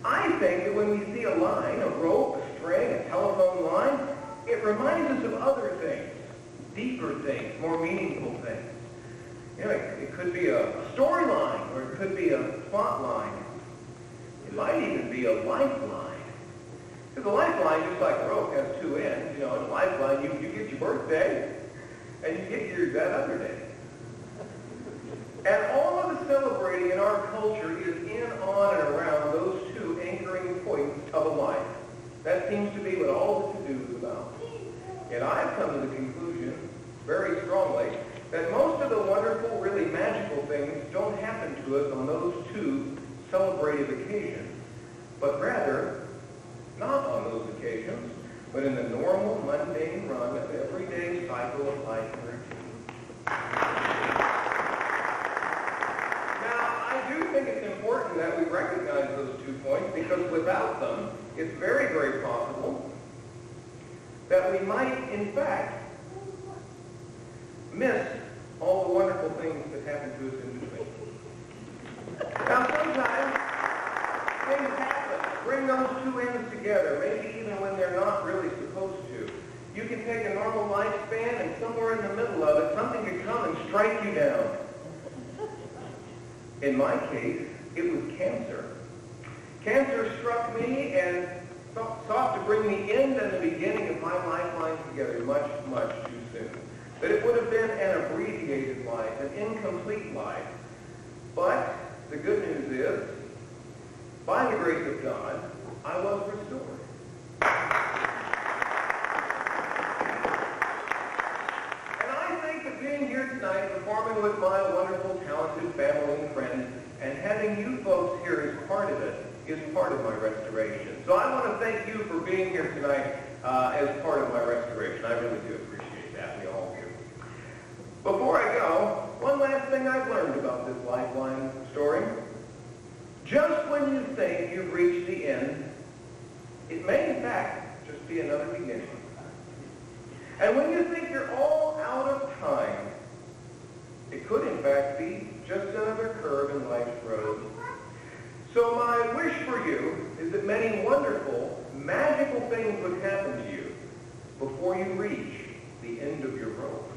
I think that when we see a line, a rope, a string, a telephone line, it reminds us of other things, deeper things, more meaningful things. You know, it could be a storyline, or it could be a plot line. It might even be a lifeline. Because a lifeline, just like a rope, has two ends. You know, in a lifeline, you get your birthday, and you get that other day. And all of the celebrating in our culture is in, on, and around those two anchoring points of a life. That seems to be what all the to-do is about. And I've come to the conclusion, very strongly, that most of the wonderful, really magical things don't happen to us on those two celebrative occasions, but rather, not on those occasions, but in the normal, mundane run of everyday cycle of life and routine. Now, I do think it's important that we recognize those 2 points, because without them, it's very, very possible that we might, in fact, miss all the wonderful things that happen to us in between. Now, sometimes things happen. Bring those two ends together, maybe even when they're not really supposed to. You can take a normal lifespan, and somewhere in the middle of it, something could come and strike you down. In my case, it was cancer. Cancer struck me and sought to bring the end and the beginning of my lifeline together much, much too soon. That it would have been an abbreviated life, an incomplete life. But the good news is, by the grace of God, I was restored. And I think that being here tonight, performing with my wonderful, talented family and friends, and having you folks here as part of it, is part of my restoration. So I want to thank you for being here tonight as part of my restoration. I really do appreciate that. We all do. Before I go, one last thing I've learned about this Lifeline story. Just when you think you've reached the end, it may in fact just be another beginning. And when you think you're all out of time, it could in fact be just another curve in life's road. So my wish for you is that many wonderful, magical things would happen to you before you reach the end of your rope.